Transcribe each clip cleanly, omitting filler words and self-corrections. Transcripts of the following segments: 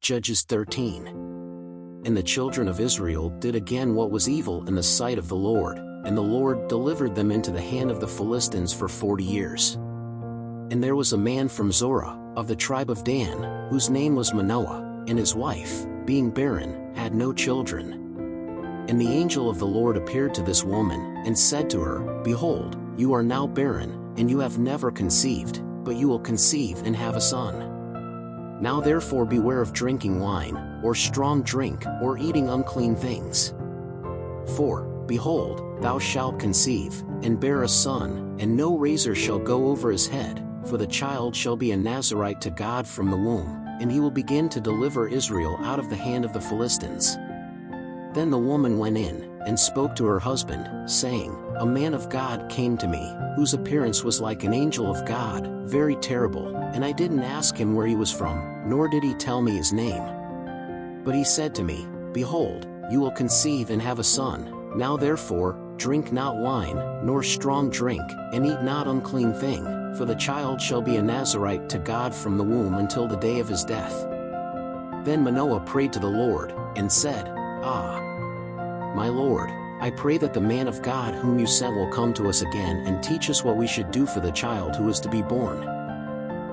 Judges 13. And the children of Israel did again what was evil in the sight of the Lord, and the Lord delivered them into the hand of the Philistines for 40 years. And there was a man from Zorah, of the tribe of Dan, whose name was Manoah, and his wife, being barren, had no children. And the angel of the Lord appeared to this woman, and said to her, Behold, you are now barren, and you have never conceived, but you will conceive and have a son. Now therefore beware of drinking wine, or strong drink, or eating unclean things. For, behold, thou shalt conceive, and bear a son, and no razor shall go over his head, for the child shall be a Nazarite to God from the womb, and he will begin to deliver Israel out of the hand of the Philistines. Then the woman went in, and spoke to her husband, saying, A man of God came to me, whose appearance was like an angel of God, very terrible, and I didn't ask him where he was from, nor did he tell me his name. But he said to me, Behold, you will conceive and have a son. Now therefore, drink not wine, nor strong drink, and eat not unclean thing, for the child shall be a Nazarite to God from the womb until the day of his death. Then Manoah prayed to the Lord, and said, Ah, my Lord, I pray that the man of God whom you sent will come to us again and teach us what we should do for the child who is to be born.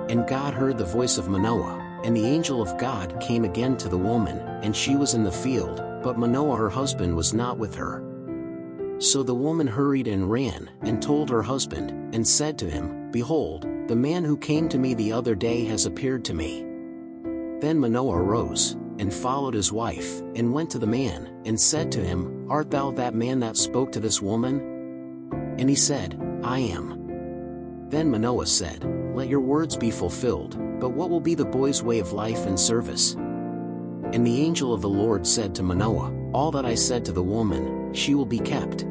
And God heard the voice of Manoah, and the angel of God came again to the woman, and she was in the field, but Manoah her husband was not with her. So the woman hurried and ran, and told her husband, and said to him, Behold, the man who came to me the other day has appeared to me. Then Manoah arose, and followed his wife, and went to the man, and said to him, Art thou that man that spoke to this woman? And he said, I am. Then Manoah said, Let your words be fulfilled, but what will be the boy's way of life and service? And the angel of the Lord said to Manoah, All that I said to the woman, she will be kept.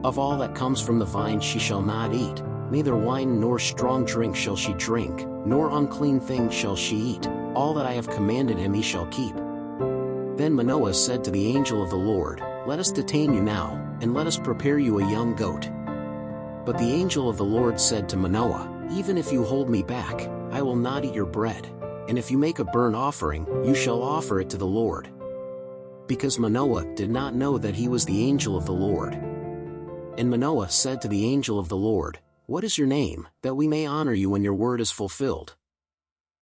Of all that comes from the vine she shall not eat, neither wine nor strong drink shall she drink, nor unclean thing shall she eat. All that I have commanded him he shall keep. Then Manoah said to the angel of the Lord, Let us detain you now, and let us prepare you a young goat. But the angel of the Lord said to Manoah, Even if you hold me back, I will not eat your bread, and if you make a burnt offering, you shall offer it to the Lord. Because Manoah did not know that he was the angel of the Lord. And Manoah said to the angel of the Lord, What is your name, that we may honor you when your word is fulfilled?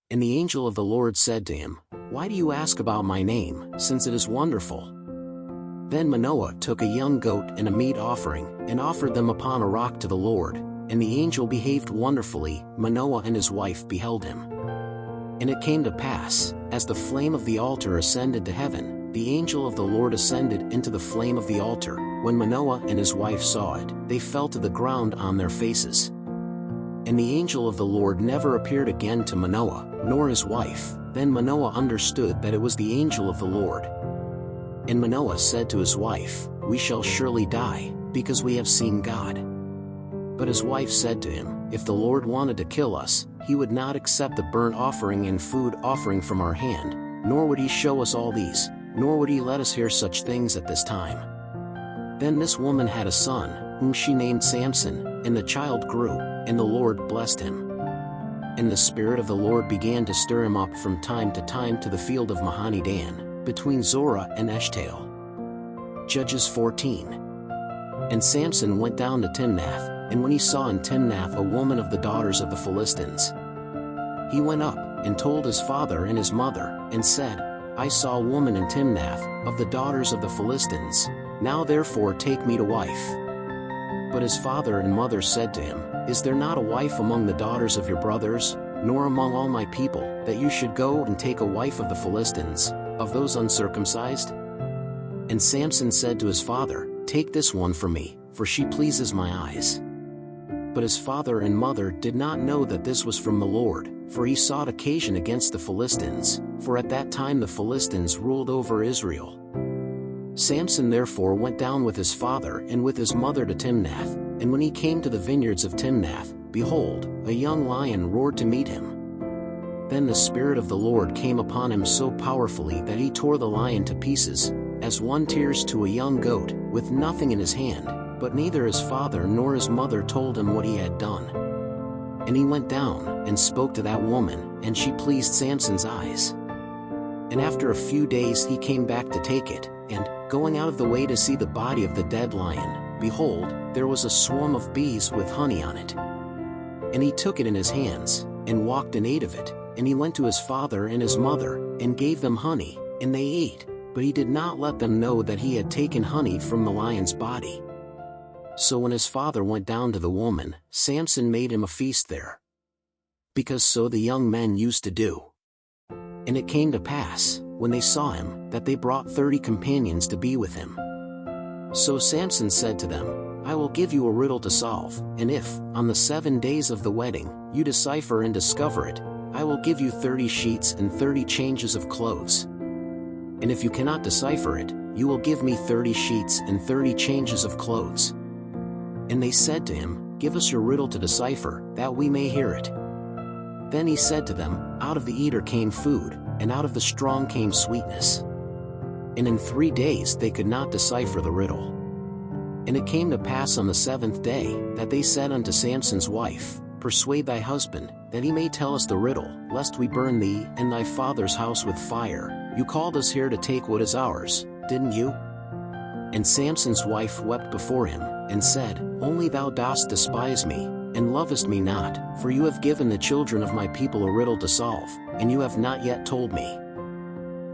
And the angel of the Lord said to him, Why do you ask about my name, since it is wonderful? Then Manoah took a young goat and a meat offering, and offered them upon a rock to the Lord, and the angel behaved wonderfully. Manoah and his wife beheld him. And it came to pass, as the flame of the altar ascended to heaven, the angel of the Lord ascended into the flame of the altar. When Manoah and his wife saw it, they fell to the ground on their faces. And the angel of the Lord never appeared again to Manoah, nor his wife. Then Manoah understood that it was the angel of the Lord. And Manoah said to his wife, We shall surely die, because we have seen God. But his wife said to him, If the Lord wanted to kill us, he would not accept the burnt offering and food offering from our hand, nor would he show us all these, nor would he let us hear such things at this time. Then this woman had a son, whom she named Samson, and the child grew, and the Lord blessed him. And the Spirit of the Lord began to stir him up from time to time to the field of Mahane-Dan, between Zorah and Eshtaol. Judges 14. And Samson went down to Timnath, and when he saw in Timnath a woman of the daughters of the Philistines, he went up, and told his father and his mother, and said, I saw a woman in Timnath, of the daughters of the Philistines. Now therefore take me to wife. But his father and mother said to him, Is there not a wife among the daughters of your brothers, nor among all my people, that you should go and take a wife of the Philistines, of those uncircumcised? And Samson said to his father, Take this one from me, for she pleases my eyes. But his father and mother did not know that this was from the Lord, for he sought occasion against the Philistines, for at that time the Philistines ruled over Israel. Samson therefore went down with his father and with his mother to Timnath, and when he came to the vineyards of Timnath, behold, a young lion roared to meet him. Then the Spirit of the Lord came upon him so powerfully that he tore the lion to pieces, as one tears to a young goat, with nothing in his hand, but neither his father nor his mother told him what he had done. And he went down, and spoke to that woman, and she pleased Samson's eyes. And after a few days he came back to take it, and, going out of the way to see the body of the dead lion, behold, there was a swarm of bees with honey on it. And he took it in his hands, and walked and ate of it, and he went to his father and his mother, and gave them honey, and they ate, but he did not let them know that he had taken honey from the lion's body. So when his father went down to the woman, Samson made him a feast there, because so the young men used to do. And it came to pass, when they saw him, that they brought 30 companions to be with him. So Samson said to them, I will give you a riddle to solve, and if, on the 7 days of the wedding, you decipher and discover it, I will give you 30 sheets and 30 changes of clothes. And if you cannot decipher it, you will give me 30 sheets and 30 changes of clothes. And they said to him, Give us your riddle to decipher, that we may hear it. Then he said to them, Out of the eater came food, and out of the strong came sweetness. And in 3 days they could not decipher the riddle. And it came to pass on the 7th day, that they said unto Samson's wife, Persuade thy husband, that he may tell us the riddle, lest we burn thee and thy father's house with fire. You called us here to take what is ours, didn't you? And Samson's wife wept before him, and said, Only thou dost despise me, and lovest me not, for you have given the children of my people a riddle to solve, and you have not yet told me.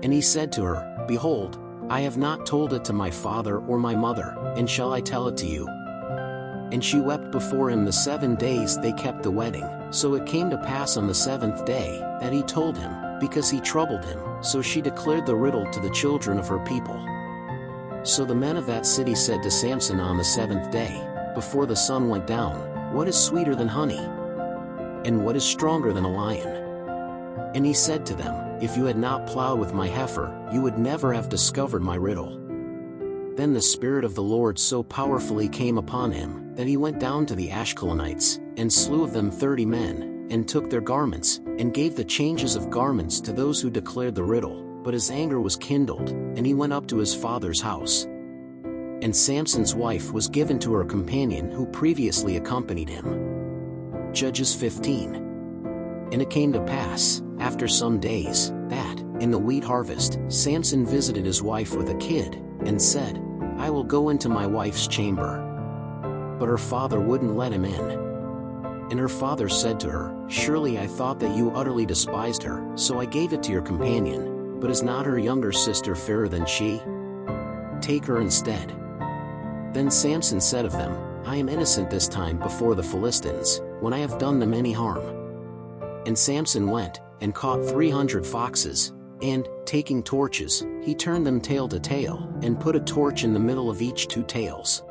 And he said to her, Behold, I have not told it to my father or my mother, and shall I tell it to you? And she wept before him the 7 days they kept the wedding. So it came to pass on the 7th day, that he told him, because he troubled him, so she declared the riddle to the children of her people. So the men of that city said to Samson on the 7th day, before the sun went down, What is sweeter than honey? And what is stronger than a lion? And he said to them, If you had not plowed with my heifer, you would never have discovered my riddle. Then the Spirit of the Lord so powerfully came upon him, that he went down to the Ashkelonites, and slew of them 30 men, and took their garments, and gave the changes of garments to those who declared the riddle. But his anger was kindled, and he went up to his father's house. And Samson's wife was given to her companion who previously accompanied him. Judges 15. And it came to pass, after some days, that, in the wheat harvest, Samson visited his wife with a kid, and said, I will go into my wife's chamber. But her father wouldn't let him in. And her father said to her, Surely I thought that you utterly despised her, so I gave it to your companion. But is not her younger sister fairer than she? Take her instead. Then Samson said of them, I am innocent this time before the Philistines, when I have done them any harm. And Samson went, and caught 300 foxes, and, taking torches, he turned them tail to tail, and put a torch in the middle of each 2 tails.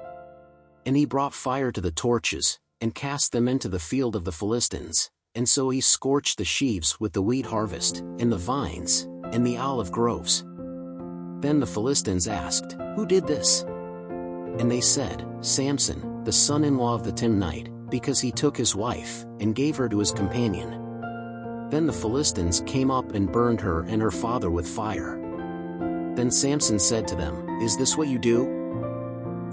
And he brought fire to the torches, and cast them into the field of the Philistines, and so he scorched the sheaves with the wheat harvest, and the vines, and the olive groves. Then the Philistines asked, Who did this? And they said, Samson, the son-in-law of the Timnite, because he took his wife, and gave her to his companion. Then the Philistines came up and burned her and her father with fire. Then Samson said to them, Is this what you do?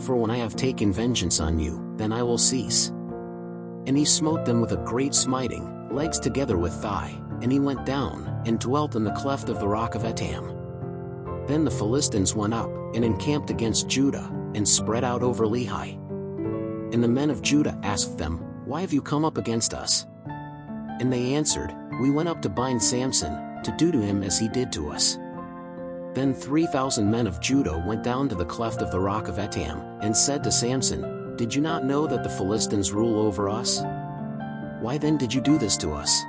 For when I have taken vengeance on you, then I will cease. And he smote them with a great smiting, legs together with thigh, and he went down, and dwelt in the cleft of the rock of Etam. Then the Philistines went up, and encamped against Judah, and spread out over Lehi. And the men of Judah asked them, Why have you come up against us? And they answered, We went up to bind Samson, to do to him as he did to us. Then 3,000 men of Judah went down to the cleft of the rock of Etam, and said to Samson, Did you not know that the Philistines rule over us? Why then did you do this to us?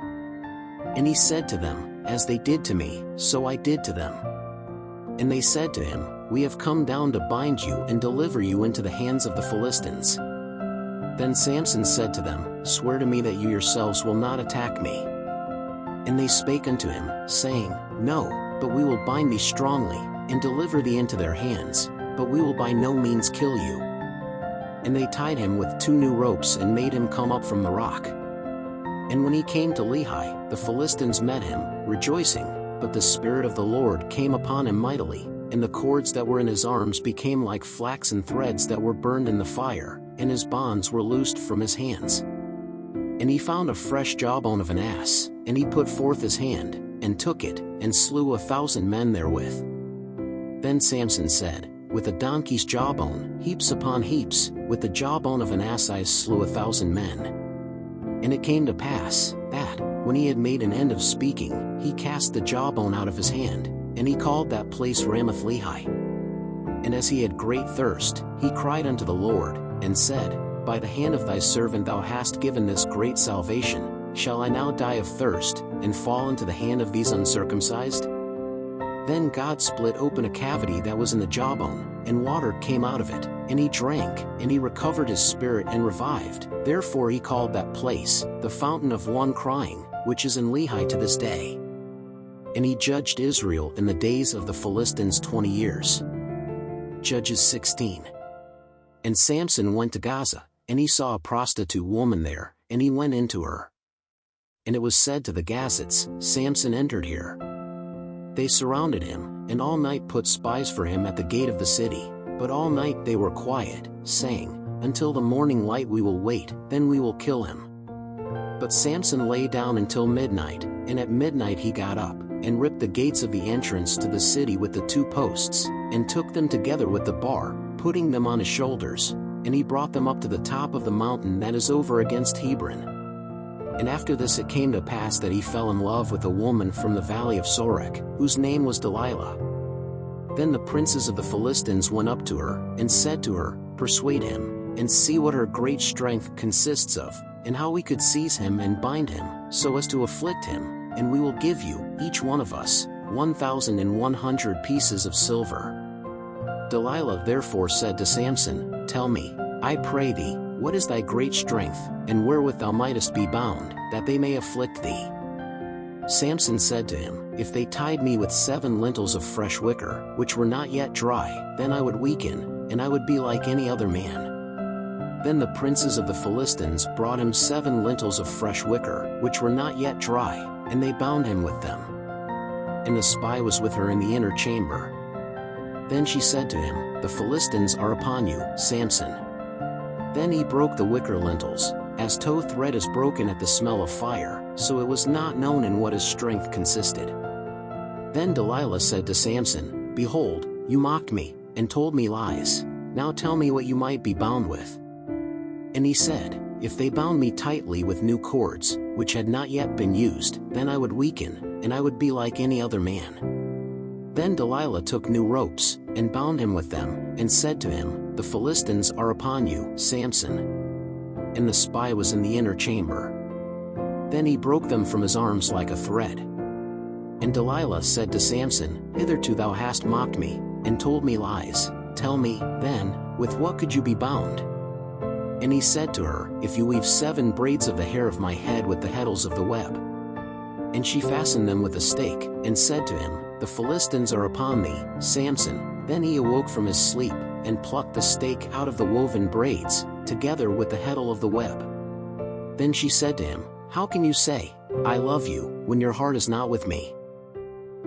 And he said to them, As they did to me, so I did to them. And they said to him, We have come down to bind you and deliver you into the hands of the Philistines. Then Samson said to them, Swear to me that you yourselves will not attack me. And they spake unto him, saying, No, but we will bind thee strongly, and deliver thee into their hands, but we will by no means kill you. And they tied him with 2 new ropes and made him come up from the rock. And when he came to Lehi, the Philistines met him, rejoicing, but the Spirit of the Lord came upon him mightily, and the cords that were in his arms became like flaxen threads that were burned in the fire, and his bonds were loosed from his hands. And he found a fresh jawbone of an ass, and he put forth his hand, and took it, and slew 1,000 men therewith. Then Samson said, With a donkey's jawbone, heaps upon heaps, with the jawbone of an ass I slew 1,000 men. And it came to pass, that, when he had made an end of speaking, he cast the jawbone out of his hand, and he called that place Ramath-lehi. And as he had great thirst, he cried unto the Lord, and said, By the hand of thy servant thou hast given this great salvation. Shall I now die of thirst, and fall into the hand of these uncircumcised? Then God split open a cavity that was in the jawbone, and water came out of it, and he drank, and he recovered his spirit and revived. Therefore he called that place, the fountain of one crying, which is in Lehi to this day. And he judged Israel in the days of the Philistines 20 years. Judges 16. And Samson went to Gaza, and he saw a prostitute woman there, and he went into her. And it was said to the Gazites, Samson entered here. They surrounded him, and all night put spies for him at the gate of the city, but all night they were quiet, saying, Until the morning light we will wait, then we will kill him. But Samson lay down until midnight, and at midnight he got up, and ripped the gates of the entrance to the city with the 2 posts, and took them together with the bar, putting them on his shoulders, and he brought them up to the top of the mountain that is over against Hebron. And after this it came to pass that he fell in love with a woman from the valley of Sorek, whose name was Delilah. Then the princes of the Philistines went up to her, and said to her, Persuade him, and see what her great strength consists of, and how we could seize him and bind him, so as to afflict him, and we will give you, each one of us, 1,100 pieces of silver. Delilah therefore said to Samson, Tell me, I pray thee, what is thy great strength, and wherewith thou mightest be bound, that they may afflict thee? Samson said to him, If they tied me with 7 lintels of fresh wicker, which were not yet dry, then I would weaken, and I would be like any other man. Then the princes of the Philistines brought him 7 lintels of fresh wicker, which were not yet dry, and they bound him with them. And the spy was with her in the inner chamber. Then she said to him, The Philistines are upon you, Samson. Then he broke the wicker lintels, as tow thread is broken at the smell of fire, so it was not known in what his strength consisted. Then Delilah said to Samson, Behold, you mocked me, and told me lies. Now tell me what you might be bound with. And he said, If they bound me tightly with new cords, which had not yet been used, then I would weaken, and I would be like any other man. Then Delilah took new ropes, and bound him with them, and said to him, The Philistines are upon you, Samson. And the spy was in the inner chamber. Then he broke them from his arms like a thread. And Delilah said to Samson, Hitherto thou hast mocked me, and told me lies. Tell me, then, with what could you be bound? And he said to her, If you weave 7 braids of the hair of my head with the heddles of the web. And she fastened them with a stake, and said to him, The Philistines are upon thee, Samson. Then he awoke from his sleep, and plucked the stake out of the woven braids, together with the heddle of the web. Then she said to him, How can you say, I love you, when your heart is not with me?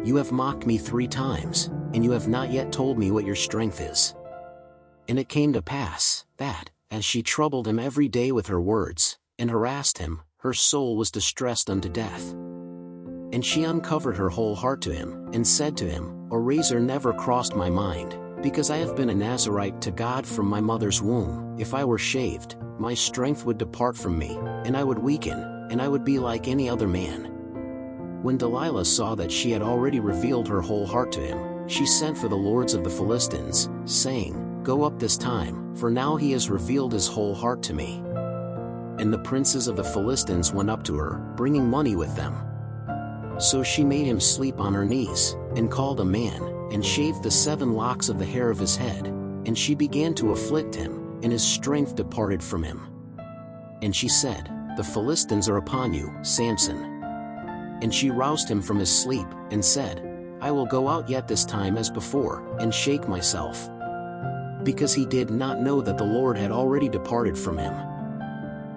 You have mocked me 3 times, and you have not yet told me what your strength is. And it came to pass, that, as she troubled him every day with her words, and harassed him, her soul was distressed unto death. And she uncovered her whole heart to him, and said to him, A razor never crossed my mind, because I have been a Nazarite to God from my mother's womb. If I were shaved, my strength would depart from me, and I would weaken, and I would be like any other man. When Delilah saw that she had already revealed her whole heart to him, she sent for the lords of the Philistines, saying, Go up this time, for now he has revealed his whole heart to me. And the princes of the Philistines went up to her, bringing money with them. So she made him sleep on her knees, and called a man, and shaved the 7 locks of the hair of his head, and she began to afflict him, and his strength departed from him. And she said, The Philistines are upon you, Samson. And she roused him from his sleep, and said, I will go out yet this time as before, and shake myself. Because he did not know that the Lord had already departed from him.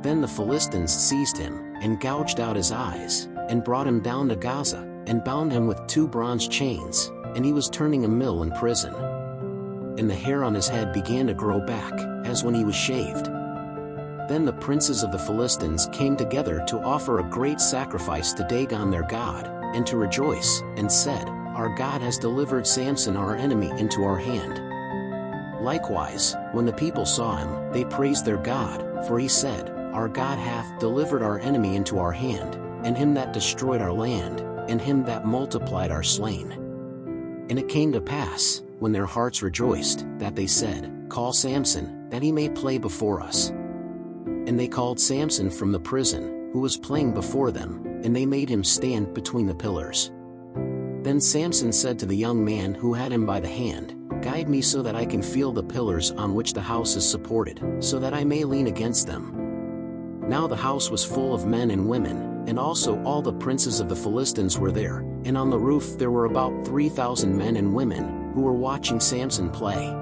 Then the Philistines seized him, and gouged out his eyes, and brought him down to Gaza, and bound him with 2 bronze chains, and he was turning a mill in prison. And the hair on his head began to grow back, as when he was shaved. Then the princes of the Philistines came together to offer a great sacrifice to Dagon their god, and to rejoice, and said, "Our God has delivered Samson our enemy into our hand." Likewise, when the people saw him, they praised their God, for he said, "Our God hath delivered our enemy into our hand, and him that destroyed our land, and him that multiplied our slain." And it came to pass, when their hearts rejoiced, that they said, "Call Samson, that he may play before us." And they called Samson from the prison, who was playing before them, and they made him stand between the pillars. Then Samson said to the young man who had him by the hand, "Guide me so that I can feel the pillars on which the house is supported, so that I may lean against them." Now the house was full of men and women, and also all the princes of the Philistines were there, and on the roof there were about 3,000 men and women, who were watching Samson play.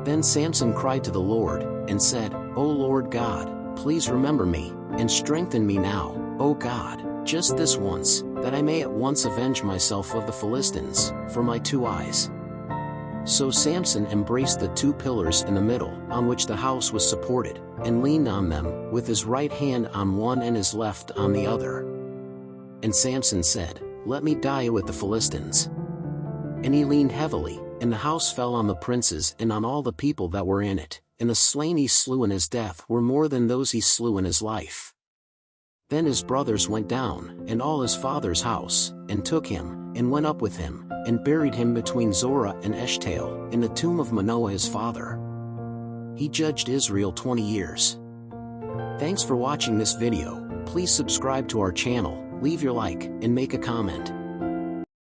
Then Samson cried to the Lord, and said, "O Lord God, please remember me, and strengthen me now, O God, just this once, that I may at once avenge myself of the Philistines, for my 2 eyes." So Samson embraced the 2 pillars in the middle, on which the house was supported, and leaned on them, with his right hand on one and his left on the other. And Samson said, "Let me die with the Philistines." And he leaned heavily, and the house fell on the princes and on all the people that were in it, and the slain he slew in his death were more than those he slew in his life. Then his brothers went down, and all his father's house, and took him, and went up with him, and buried him between Zorah and Eshtaol, in the tomb of Manoah his father. He judged Israel 20 years. Thanks for watching this video. Please subscribe to our channel, leave your like, and make a comment.